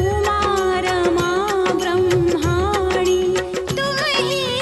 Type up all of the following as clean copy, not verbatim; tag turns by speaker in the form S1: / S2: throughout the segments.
S1: उमा रमा ब्रह्माणी तुम ही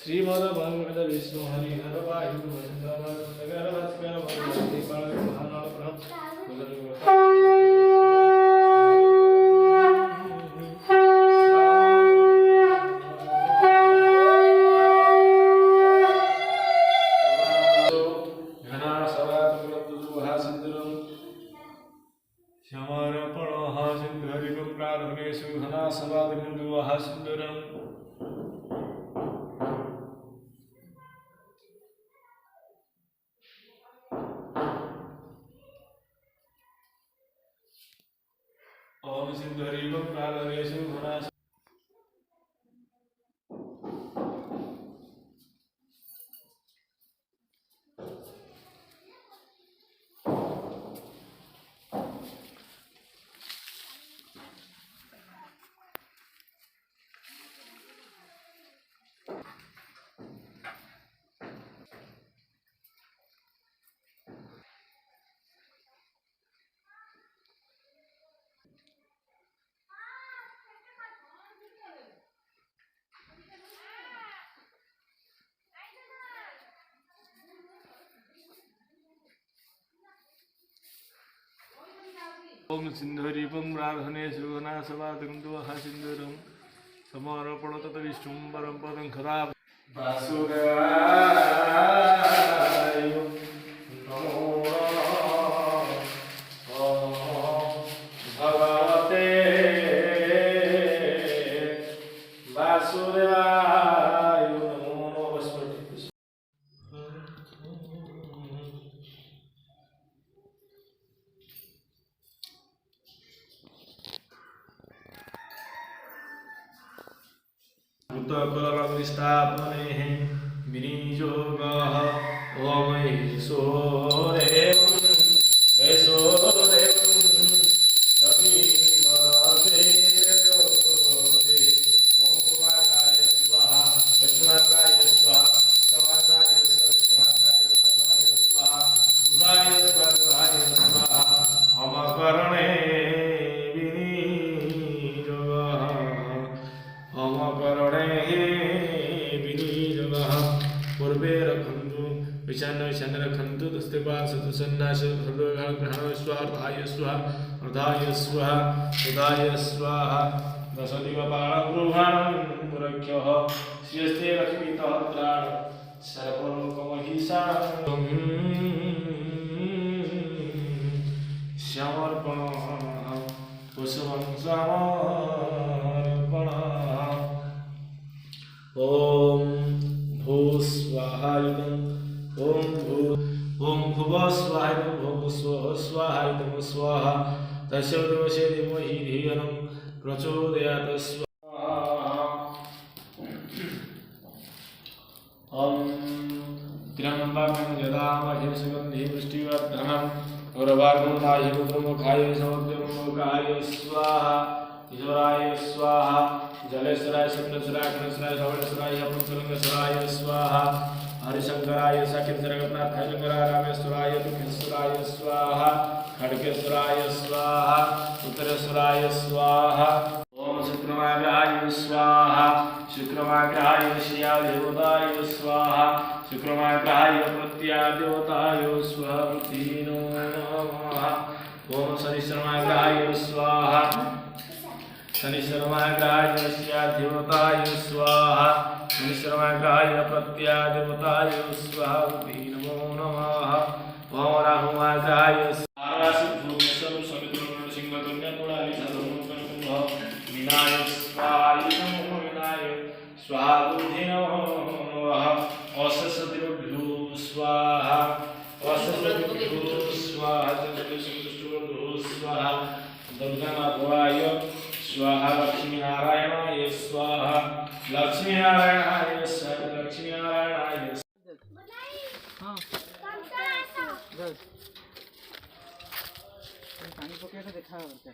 S1: श्रीमद भगवद विष्णु हरिहर वायु ओम सिंधुरी प्राणेषु घना ओम सिंधुरीपं प्रार्थनेषु घनासवादकं दुवः सिंधुरं समर्पण तत विष्णुं परं पदं खदा वासुदेवाय नमो भगवते वासुदेवाय नमो वस्पति भूतकलमग्निष्ठापनेः विनियोगः ओम ईश्वरेवं रविवरसे देवते ओम कुमाराय स्वाहा कृष्णाय स्वाहा समागाय स्वाहा बुधाय स्वाहा अमकरणे पूर्वे रखन्तु विषान्न रखन्तु दस्ते पास सन्नाश सर्वग्रहण स्वार्थाय स्वाहा अर्धाय स्वाहा उदाय स्वाहा दशदिव पाणगृहाणं पुरख्यः श्रियस्ते लक्ष्मीतः त्राण सर्वलोकमहिषाणं समर्पणः पुष्पं समर्पणः ओम भूस्वाहायुधम ओम भुवः स्वाहायुधम भुवः स्वाहायुधम स्वाहा तस्य देवस्य धीमहि धियो यो प्रचोदयात् स्वाहा ओम त्र्यंबकं यजामहे सुगन्धिं पुष्टिवर्धनम् उर्वारुकाय रुद्रमुखाय समर्पयामि स्वाहा ईश्वराय स्वाहा जलेश्वराय चंद्रेश्वराय गणेश्वराय धवलेश्वराय पुंसलिंगेश्वराय स्वाहा हरिशंकराय सखीश्वरनाथाय शंकराय रामेश्वराय दुखेश्वराय स्वाहा खड्गेश्वराय स्वाहा उत्तरेश्वराय स्वाहा ओम शुक्रमाग्रहाय स्वाहा शुक्रमाग्रहाय शियादेवताय स्वाहा शुक्रमाग्रहाय प्रत्यादेवताय स्वाहा नमः ओम शनिश्चरमाग्रहाय स्वाहा शनिश्चरमाग्रहाय देवताय स्वाहा शनिश्चरमाग्रहाय प्रत्यादेवताय स्वाहा नमो नमः ओम राहुमाग्रहाय विनायक स्वाहा बुद्धि नमो नमः असस्वतिभ्यो स्वाहा असस्वतिभ्यो स्वाहा स्वाहा दुर्गामाताय स्वाहा लक्ष्मी नारायणाय स्वाहा लक्ष्मी नारायणाय स्वाहा लक्ष्मी नारायणाय हां पानी पके तो देखा होता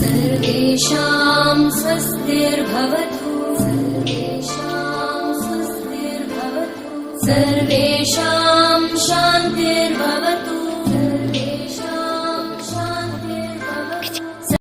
S2: सर्वेषां स्वस्तिर्भवतु सर्वेषां स्वस्तिर्भवतु सर्वेषां